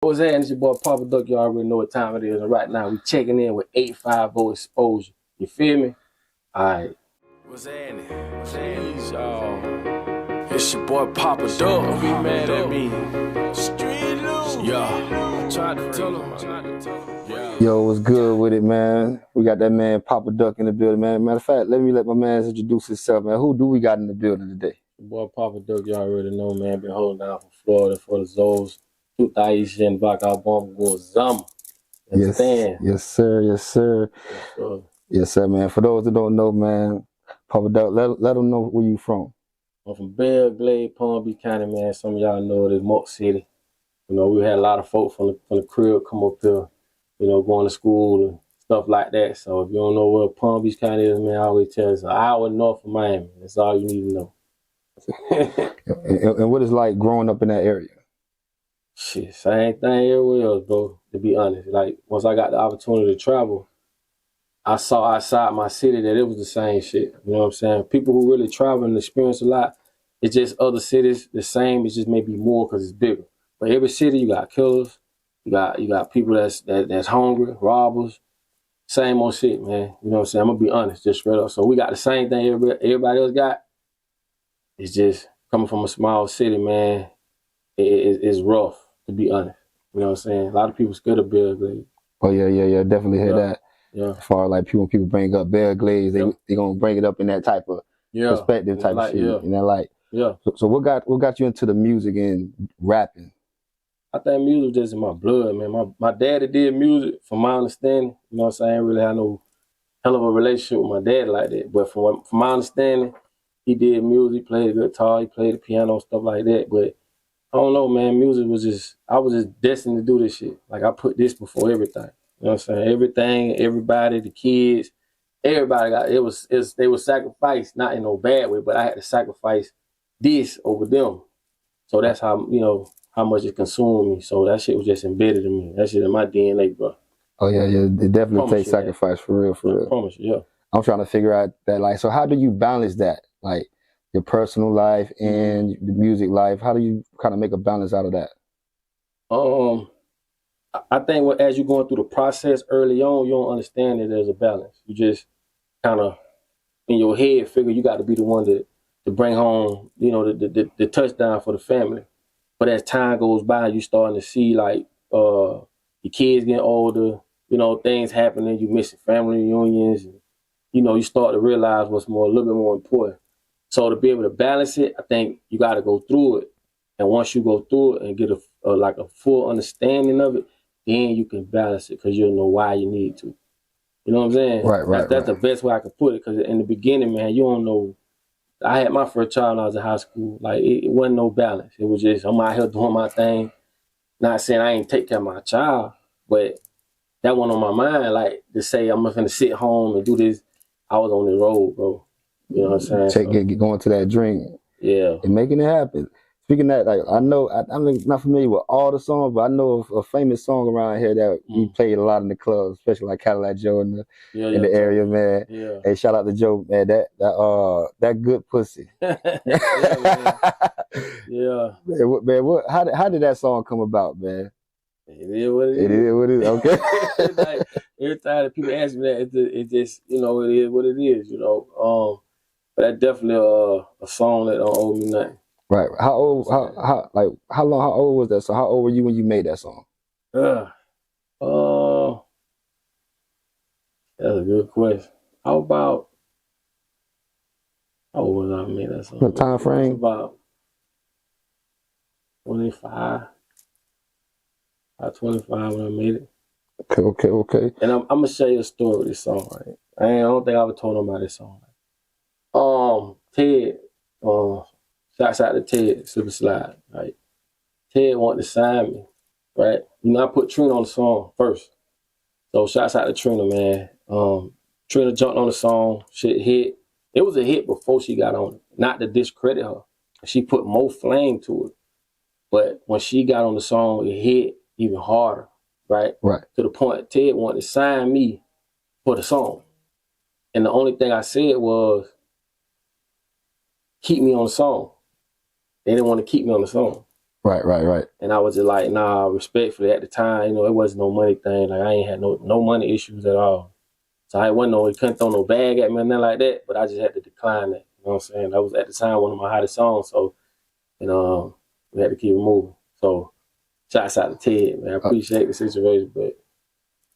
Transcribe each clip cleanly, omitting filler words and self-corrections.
What's that? It's your boy PapaDuck. You already know what time it is. And right now, we checking in with 850Exposure. You feel me? All right. What's happening? Please, y'all. It's your boy PapaDuck. Don't be mad at me. Street loose. Yeah. Tried to tell him. Yeah. Yo, what's good with it, man? We got that man PapaDuck in the building, man. Matter of fact, let my man introduce himself, man. Who do we got in the building today? Your boy PapaDuck, you already know, man. Been holding down for Florida for the Zoes. 2000 album goes Zama. Yes, yes, sir, yes, sir. Yes, sir, man. For those that don't know, man, PapaDuck, let them know where you from. I'm from Belle Glade, Palm Beach County, man. Some of y'all know it is Mock City. You know, we had a lot of folks from the crib come up here, you know, going to school and stuff like that. So if you don't know where Palm Beach County is, man, I always tell you it's an hour north of Miami. That's all you need to know. and what is like growing up in that area? Shit, same thing everywhere else, bro, to be honest. Like, once I got the opportunity to travel, I saw outside my city that it was the same shit. You know what I'm saying? People who really travel and experience a lot, it's just other cities the same. It's just maybe more because it's bigger. But every city, you got killers, you got people that's hungry, robbers, same old shit, man. You know what I'm saying? I'm gonna be honest, just straight up. So we got the same thing everybody else got. It's just coming from a small city, man. It's rough, to be honest. You know what I'm saying? A lot of people scared of Belle Glade. Oh yeah. Definitely hear that. Yeah. As far as like people bring up Belle Glade, they gonna bring it up in that type of perspective, type of shit. And that like, So what got you into the music and rapping? I think music just in my blood, man. My daddy did music, from my understanding. You know what I'm saying? I didn't really have no hell of a relationship with my dad like that. But from my understanding, he did music, played the guitar, he played the piano, stuff like that. But I don't know, man. Music was just, I was just destined to do this shit. Like, I put this before everything. You know what I'm saying? Everything, everybody, the kids, everybody got, they were sacrificed, not in no bad way, but I had to sacrifice this over them. So that's how, you know, how much it consumed me. So that shit was just embedded in me. That shit in my DNA, bro. Oh yeah. It definitely takes sacrifice, for real. I promise you, yeah. I'm trying to figure out that, like, so how do you balance that? Like, your personal life and the music life, how do you kind of make a balance out of that? I think as you're going through the process early on, you don't understand that there's a balance. You just kind of, in your head, figure you got to be the one to bring home, you know, the touchdown for the family. But as time goes by, you starting to see, like, your kids getting older, you know, things happening, you missing family reunions, and, you know, you start to realize what's a little bit more important. So to be able to balance it, I think you got to go through it. And once you go through it and get a full understanding of it, then you can balance it because you'll know why you need to. You know what I'm saying? Right. That's the best way I can put it, because in the beginning, man, you don't know. I had my first child when I was in high school. Like, it wasn't no balance. It was just, I'm out here doing my thing. Not saying I ain't take care of my child, but that one on my mind, like, to say I'm going to sit home and do this. I was on the road, bro. You know what I'm saying? Going to that dream. Yeah. And making it happen. Speaking of that, like, I know, I'm not familiar with all the songs, but I know of a famous song around here that we played a lot in the clubs, especially like Cadillac Jordan in the area, man. Yeah. Hey, shout out to Joe, man. That good pussy. Man. Man, how did that song come about, man? It is what it is. It is what it is. Okay. Like, every time that people ask me that, it just, you know, it is what it is, you know. But that's definitely a song that don't owe me nothing. Right. How old was that? So how old were you when you made that song? That's a good question. How old was I when I made that song? The time frame? About 25. About 25 when I made it. Okay. And I'm gonna share you a story with this song, right? I don't think I ever told nobody this song. Ted, shouts out to Ted, Super Slide, right? Ted wanted to sign me, right? You know, I put Trina on the song first. So shouts out to Trina, man. Trina jumped on the song, shit hit. It was a hit before she got on it. Not to discredit her. She put more flame to it. But when she got on the song, it hit even harder, right? Right. To the point Ted wanted to sign me for the song. And the only thing I said was, keep me on the song. They didn't want to keep me on the song. Right. And I was just like, nah, respectfully at the time, you know, it wasn't no money thing. Like I ain't had no money issues at all. So I wasn't he couldn't throw no bag at me or nothing like that, but I just had to decline that. You know what I'm saying? That was at the time one of my hottest songs. So, you know, we had to keep it moving. So shouts out to Ted, man. I appreciate the situation, but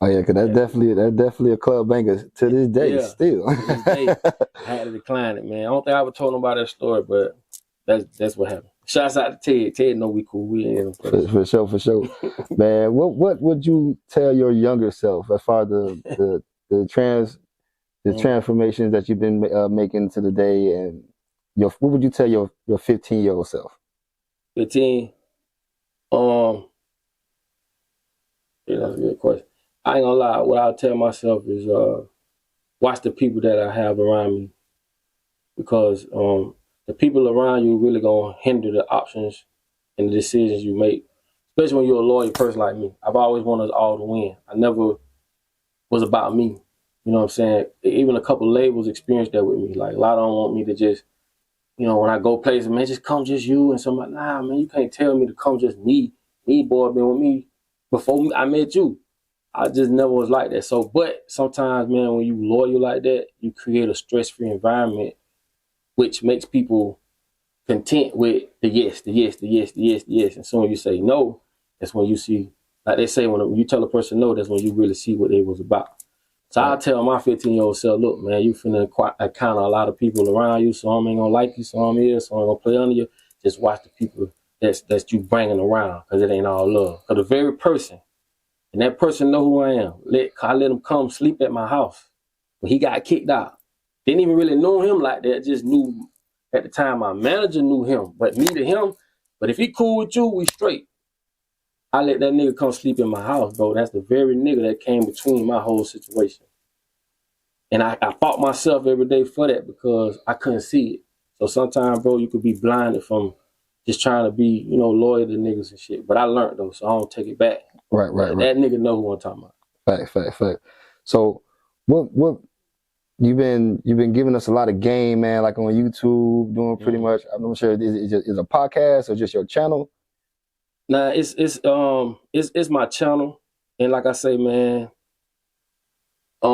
oh yeah, cause that's definitely a club banger to this day still. To this day, I had to decline it, man. I don't think I ever told nobody that story, but that's what happened. Shouts out to Ted. Ted know we cool. We in for sure. Man, what would you tell your younger self as far as the transformations that you've been making to the day, and what would you tell your 15-year-old self? 15. Yeah, that's a good question. I ain't gonna lie. What I'll tell myself is watch the people that I have around me, because the people around you really gonna hinder the options and the decisions you make, especially when you're a loyal person like me. I've always wanted us all to win. I never was about me. You know what I'm saying? Even a couple labels experienced that with me. Like a lot of them want me to just, you know, when I go places, man, just come just you. And somebody, nah, man, you can't tell me to come just me. Me, boy, been with me before I met you. I just never was like that. So, but sometimes, man, when you loyal like that, you create a stress-free environment, which makes people content with the yes. And so when you say no, that's when you see, like they say, when you tell a person no, that's when you really see what they was about. So I'll tell my 15-year-old self, look, man, you finna encounter a lot of people around you, some ain't gonna like you, some is, some ain't gonna play under you. Just watch the people that's you bringing around, because it ain't all love. Because the very person, and that person know who I am. I let him come sleep at my house when he got kicked out. Didn't even really know him like that. Just knew at the time my manager knew him, but me to him. But if he cool with you, we straight. I let that nigga come sleep in my house, bro. That's the very nigga that came between my whole situation. And I fought myself every day for that, because I couldn't see it. So sometimes, bro, you could be blinded from just trying to be, you know, loyal to niggas and shit. But I learned though, so I don't take it back. Right. That nigga know who I'm talking about. Fact. So what you've been giving us a lot of game, man, like on YouTube, doing pretty much. I'm not sure is a podcast or just your channel. Nah, it's my channel, and like I say, man, I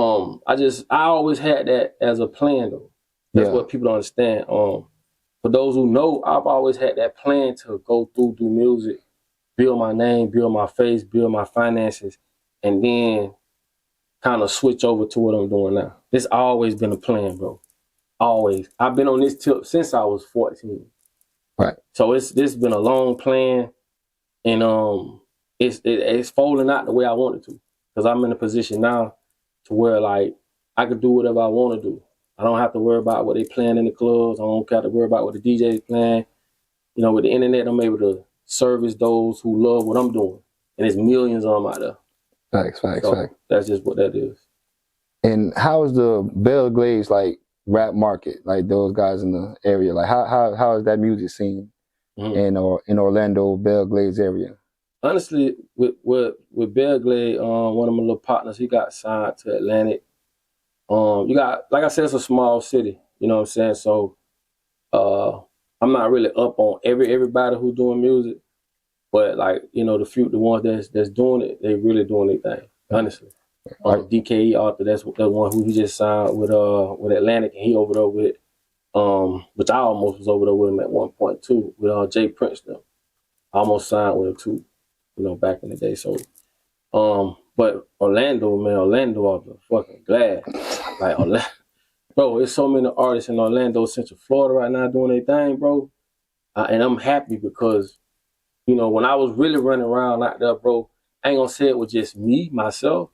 always had that as a plan though. That's what people don't understand. For those who know, I've always had that plan to go through, do music, build my name, build my face, build my finances, and then kind of switch over to what I'm doing now. It's always been a plan, bro. Always. I've been on this tip since I was 14. Right. So this been a long plan, and it's folding out the way I want it to, because I'm in a position now to where like I could do whatever I want to do. I don't have to worry about what they playing in the clubs. I don't have to worry about what the DJ's playing. You know, with the internet, I'm able to service those who love what I'm doing, and there's millions of them out there. Facts. That's just what that is. And how is the Belle Glade like rap market? Like those guys in the area, like how is that music scene in Orlando, Belle Glade's area? Honestly, with Belle Glade, one of my little partners, he got signed to Atlantic. You got, like I said, it's a small city. You know what I'm saying? So I'm not really up on everybody who's doing music, but like, you know, the ones that's doing it, they really doing their thing. Honestly, DKE Arthur, that's the one who he just signed with Atlantic, and he over there with which I almost was over there with him at one point too, with Jay Prince them. I almost signed with him too, you know, back in the day. So but Orlando, man, Orlando, I'm fucking glad. Like, bro, there's so many artists in Orlando, Central Florida right now doing their thing, bro. And I'm happy because, you know, when I was really running around out there, bro, I ain't gonna say it was just me, myself,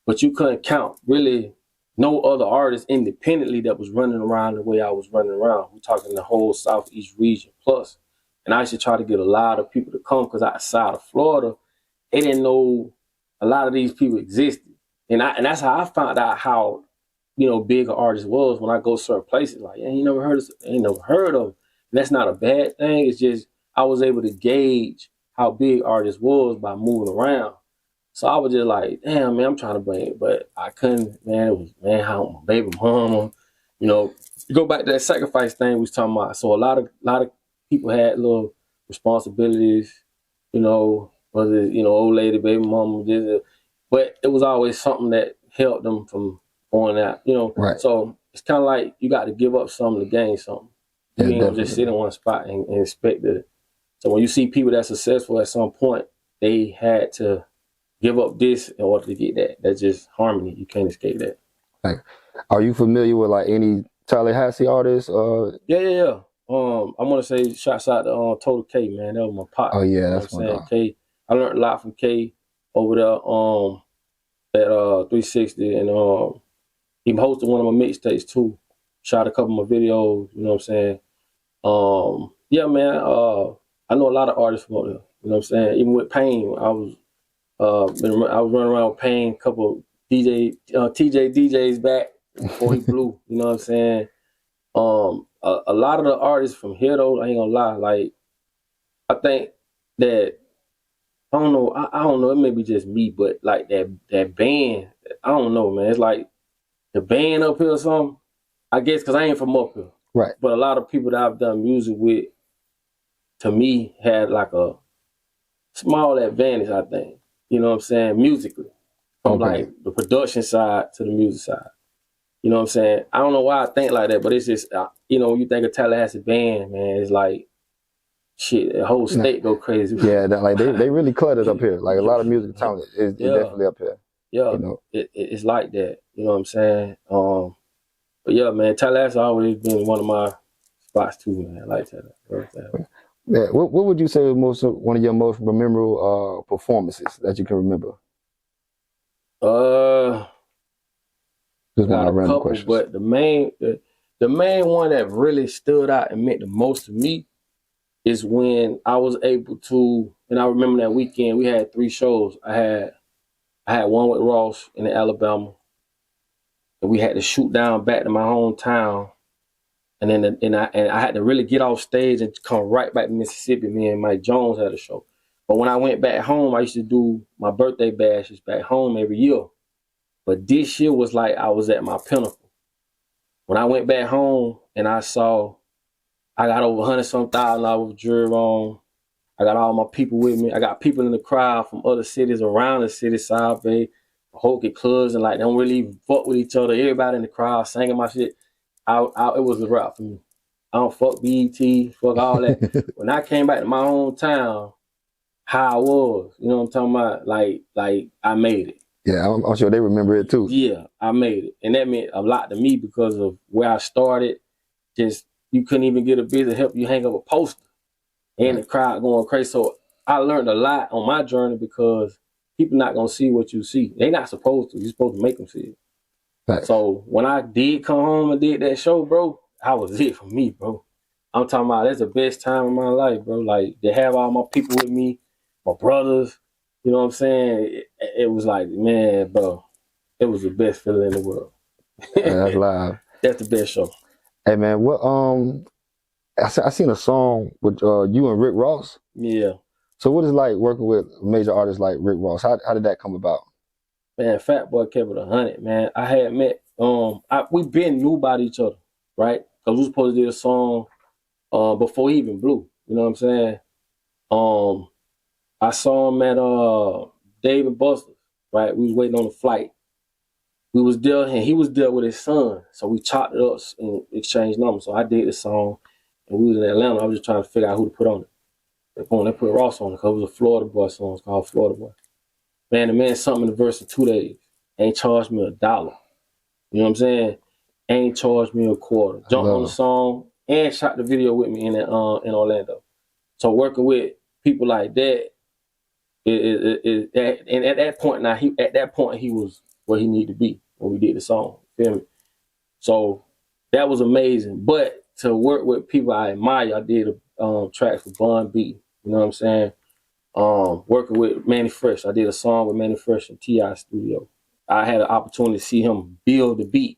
but you couldn't count really no other artist independently that was running around the way I was running around. We're talking the whole Southeast region plus. And I used to try to get a lot of people to come, because outside of Florida, they didn't know a lot of these people existed. And that's how I found out how, you know, big an artist was when I go certain places. Like, yeah, ain't never heard of them. And that's not a bad thing. It's just I was able to gauge how big artists was by moving around. So I was just like, damn, man, I'm trying to bring it. But I couldn't, man. It was, man, how my baby mama, you know, you go back to that sacrifice thing we was talking about. So a lot of people had little responsibilities, you know, whether it's, you know, old lady, baby mama, but it was always something that helped them from going out, you know. Right. So it's kind of like you got to give up something to gain something. You ain't gonna just sit in one spot and expect it. So when you see people that's successful at some point, they had to give up this in order to get that. That's just harmony. You can't escape that. Like, are you familiar with like any Tallahassee artists? Yeah. I want to say shouts out to Total K, man. That was my partner. Oh yeah, that's what I'm saying. K. I learned a lot from K over there at 360, and he hosted one of my mixtapes too. Shot a couple of my videos. You know what I'm saying? Yeah, man. I know a lot of artists from over there. You know what I'm saying? Even with Pain, I was running around with Pain, a couple TJ DJs back before he blew. You know what I'm saying? A lot of the artists from here though, I ain't gonna lie, like I think that I don't know, it may be just me, but like that band, I don't know, man. It's like the band up here or something. I guess because I ain't from up here. Right. But a lot of people that I've done music with, to me, had like a small advantage, I think. You know what I'm saying? Musically. From like the production side to the music side. You know what I'm saying? I don't know why I think like that, but it's just, you know, when you think of Tallahassee band, man, it's like, shit, the whole state go crazy. Yeah, like they really cluttered up here. Like a lot of music talent is definitely up here. Yeah, you know? It's like that. You know what I'm saying? But yeah, man, Tallahassee always been one of my spots too, man. I like Tallahassee. Yeah, what would you say was one of your most memorable performances that you can remember? Just got a couple, questions. But the main one that really stood out and meant the most to me is when I was able to, and I remember that weekend we had 3 shows. I had one with Ross in Alabama, and we had to shoot down back to my hometown, and then I had to really get off stage and come right back to Mississippi. Me and Mike Jones had a show. But when I went back home, I used to do my birthday bashes back home every year. But this year was like I was at my pinnacle. When I went back home and I saw I got over $100,000 jewelry on. I got all my people with me. I got people in the crowd from other cities around the city, South Bay, Hokey clubs, and like they don't really even fuck with each other. Everybody in the crowd singing my shit. It was a rap for me. I don't fuck BET, fuck all that. When I came back to my hometown, how I was, you know what I'm talking about? Like I made it. Yeah, I'm sure they remember it too. Yeah, I made it. And that meant a lot to me because of where I started. Just, you couldn't even get a bit to help you hang up a poster. And the crowd going crazy. So I learned a lot on my journey because people not going to see what you see. They not supposed to. You're supposed to make them see it. Right. So when I did come home and did that show, bro, that was it for me, bro. I'm talking about that's the best time of my life, bro. Like, to have all my people with me, my brothers, you know what I'm saying? It was like, man, bro, it was the best feeling in the world. Yeah, that's live. That's the best show. Hey, man, what, I seen a song with you and Rick Ross. Yeah. So what is it like working with major artists like Rick Ross? How did that come about? Man, Fat Boy kept it 100, man. I had met, we been knew about each other, right? Because we was supposed to do a song before he even blew. You know what I'm saying? I saw him at Dave and Buster's, right? We was waiting on the flight. We was there, and he was there with his son. So we chopped it up and exchanged numbers. So I did the song, and we was in Atlanta. I was just trying to figure out who to put on it. They put Ross on it because it was a Florida Boy song. It's called Florida Boy. Man, the man something in the verse in 2 days. Ain't charged me $1. You know what I'm saying? Ain't charged me a quarter. Jumped on the song and shot the video with me in Orlando. So working with people like that, and at that point he was where he needed to be when we did the song. Feel me? So that was amazing. But to work with people I admire, I did tracks with Bun B. You know what I'm saying? Working with Manny Fresh. I did a song with Manny Fresh in T.I. studio. I had an opportunity to see him build the beat.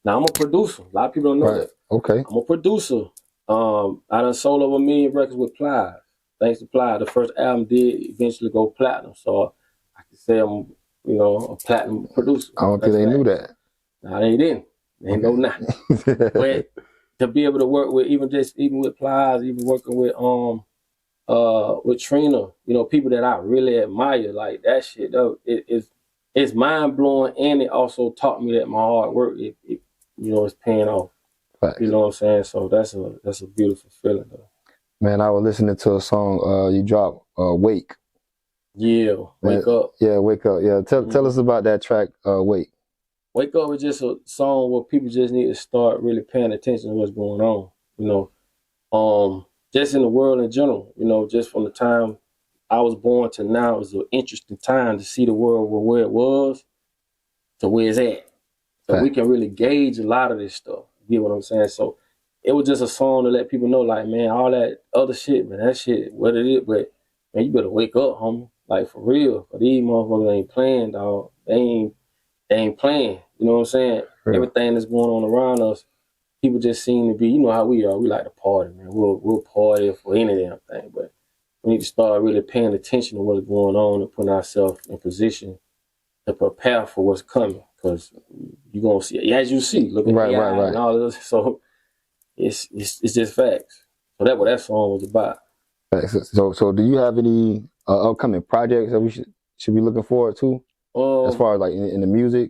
Now I'm a producer. A lot of people don't know that. Okay. I'm a producer. I done sold over 1 million records with Plies. Thanks to Plies. The first album did eventually go platinum. So I can say I'm, a platinum producer. I don't think they knew that. Nah, they didn't. They know nothing. But to be able to work with even with Plies, even working with with Trina, you know, people that I really admire, like that shit, though, it's mind blowing, and it also taught me that my hard work, you know, is paying off. Facts. You know what I'm saying? So that's a beautiful feeling, though. Man, I was listening to a song you dropped, Wake. Yeah, Wake Up. Yeah, Wake Up. Yeah, tell us about that track, Wake. Wake Up is just a song where people just need to start really paying attention to what's going on. You know, just in the world in general. You know, just from the time I was born to now, it was an interesting time to see the world where it was to where it's at. So we can really gauge a lot of this stuff. You get what I'm saying? So it was just a song to let people know, like, man, all that other shit, man, that shit, what it is, but man, you better wake up, homie. Like, for real. For these motherfuckers ain't playing, dog. They ain't playing. You know what I'm saying? Real. Everything that's going on around us, people just seem to be, you know how we are. We like to party, man. We'll party for any damn thing, but we need to start really paying attention to what's going on and putting ourselves in position to prepare for what's coming. Because you're going to see, as you see, look at right. And all this. So it's just facts. So that's what that song was about. So do you have any upcoming projects that we should be looking forward to? As far as like in the music?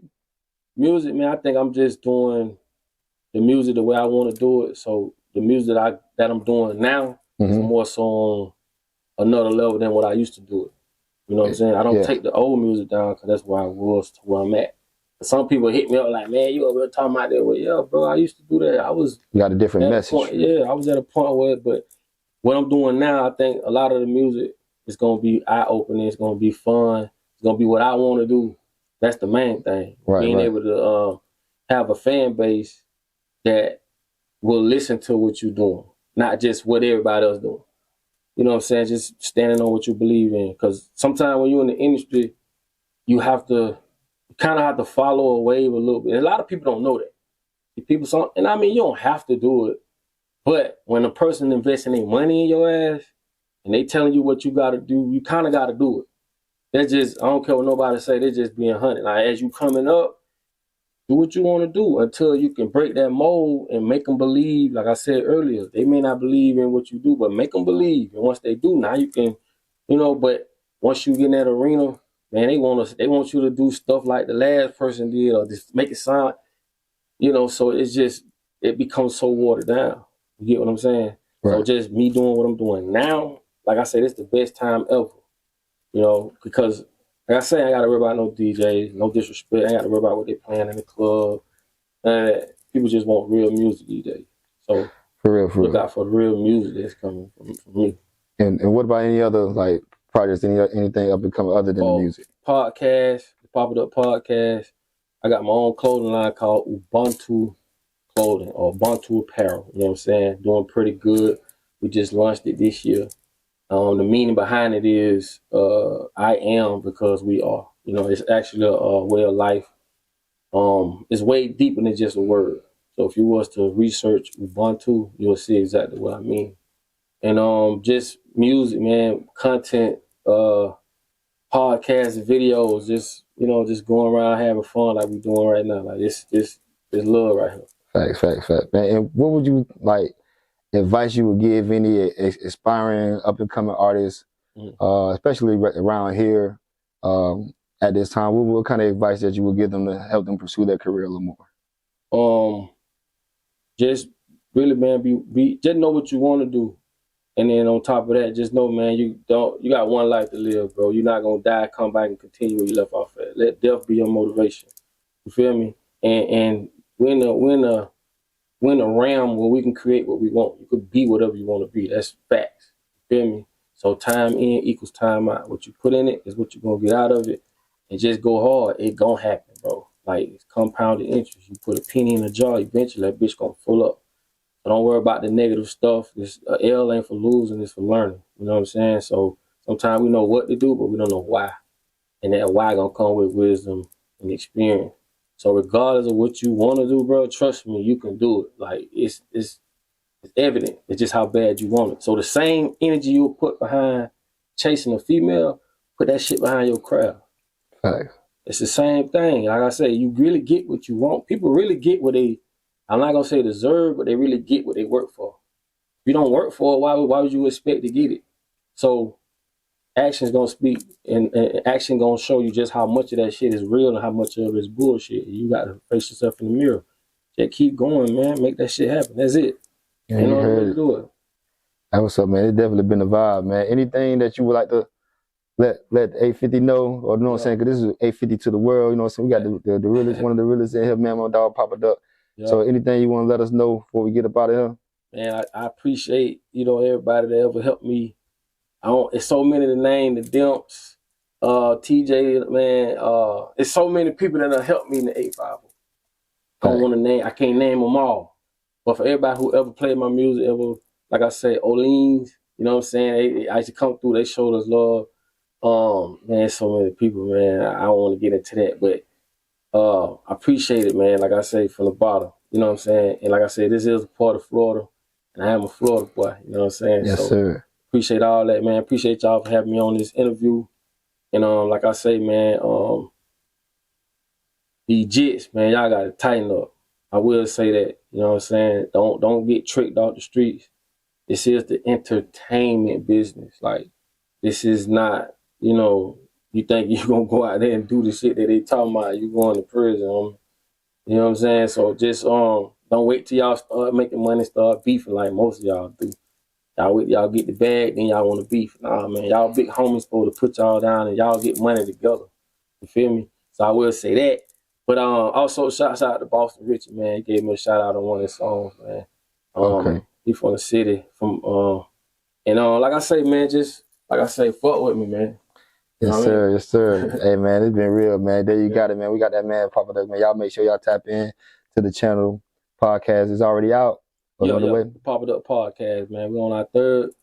Music, man, I think I'm just doing the music the way I want to do it. So the music that I'm doing now is more so on another level than what I used to do it. You know what I'm saying? I don't take the old music down because that's where I was to where I'm at. Some people hit me up like, man, you over there talking about that. Well, yeah, bro, I used to do that. You got a different message. I was at a point where, but what I'm doing now, I think a lot of the music is going to be eye-opening. It's going to be fun. It's going to be what I want to do. That's the main thing. Being able to have a fan base that will listen to what you're doing, not just what everybody else doing. You know what I'm saying? Just standing on what you believe in. Because sometimes when you're in the industry, you kind of have to follow a wave a little bit. And a lot of people don't know that. And I mean, you don't have to do it. But when a person investing their money in your ass and they telling you what you got to do, you kind of got to do it. That's just, I don't care what nobody say, they're just being hunted. Like, as you coming up, do what you want to do until you can break that mold and make them believe. Like I said earlier, they may not believe in what you do, but make them believe. And once they do, now you can, you know, but once you get in that arena, man, they want you to do stuff like the last person did or just make it sound, you know, so it becomes so watered down. You get what I'm saying? Right. So just me doing what I'm doing now, like I said, it's the best time ever. You know, because like I say, I ain't got to worry about no DJs, no disrespect. I ain't got to worry about what they playing in the club. People just want real music these days. So for real. Look out for the real music that's coming from me. And what about any other like projects, anything up and coming other than the music? Podcast, the PapaDuck podcast. I got my own clothing line called Ubuntu Clothing or Ubuntu Apparel. You know what I'm saying? Doing pretty good. We just launched it this year. The meaning behind it is I am because we are. You know, it's actually a way of life. It's way deeper than just a word. So if you was to research Ubuntu, you'll see exactly what I mean. And just music, man, content, podcasts, videos, just going around having fun like we're doing right now. Like it's love right here. Facts. Man, and what would you like? Advice you would give any aspiring up-and-coming artists, especially around here at this time? What kind of advice that you would give them to help them pursue their career a little more? Just really, man, just know what you want to do, and then on top of that, just know, man, you got one life to live, bro. You're not gonna die, come back, and continue where you left off at. Let death be your motivation. You feel me? And we're in a realm where we can create what we want. You could be whatever you want to be. That's facts. You feel me? So time in equals time out. What you put in it is what you're going to get out of it. And just go hard. It going to happen, bro. Like, it's compounded interest. You put a penny in a jar, eventually that bitch going to fill up. So don't worry about the negative stuff. This L ain't for losing, it's for learning. You know what I'm saying? So sometimes we know what to do, but we don't know why. And that why going to come with wisdom and experience. So regardless of what you want to do, bro, trust me, you can do it. Like, it's evident. It's just how bad you want it. So the same energy you put behind chasing a female, put that shit behind your craft. Right. It's the same thing. Like I say, you really get what you want. People really get what I'm not going to say deserve, but they really get what they work for. If you don't work for it, why would you expect to get it? So action's gonna speak, and action gonna show you just how much of that shit is real and how much of it is bullshit. You got to face yourself in the mirror. Just keep going, man. Make that shit happen. That's it. Yeah, You know how to do it. That was up, man. It's definitely been a vibe, man. Anything that you would like to let 850 know, or you know what I'm saying? Because this is 850 to the world. You know what I'm saying? We got the realest, one of the realest in here, man. My dog PapaDuck. So anything you want to let us know before we get up out of here? Man, I appreciate, everybody that ever helped me. It's so many to name, the Dimps, TJ, man. It's so many people that have helped me in the 850. I can't name them all. But for everybody who ever played my music, ever, like I say, Oleans, you know what I'm saying? I used to come through, they showed us love. Man, so many people, man. I don't want to get into that, but I appreciate it, man. Like I say, from the bottom, you know what I'm saying? And like I said, this is a part of Florida, and I am a Florida boy, you know what I'm saying? Yes, sir. Appreciate all that, man. Appreciate y'all for having me on this interview. And like I say, man, the Jits, man, y'all gotta tighten up. I will say that, you know what I'm saying? Don't get tricked off the streets. This is the entertainment business. Like, this is not, you think you're gonna go out there and do the shit that they talking about, you going to prison. You know what I'm saying? So just don't wait till y'all start making money, start beefing like most of y'all do. Y'all get the bag, then y'all want to beef. Nah, man, y'all big homies supposed to put y'all down and y'all get money together. You feel me? So I will say that. But also shouts out to Boston Richard, man. He gave me a shout out on one of his songs, man. He from the city, like I say, man, just like I say, fuck with me, man. Yes, sir. Yes, sir. Hey, man, it's been real, man. There you got it, man. We got that man, PapaDuck, man. Y'all make sure y'all tap in to the channel. Podcast is already out. PapaDuck podcast, man. We're on our third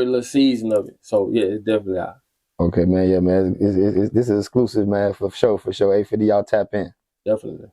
little season of it. So yeah, it's definitely out. Okay, man. Yeah, man. This is exclusive, man, for sure. 850, y'all tap in. Definitely.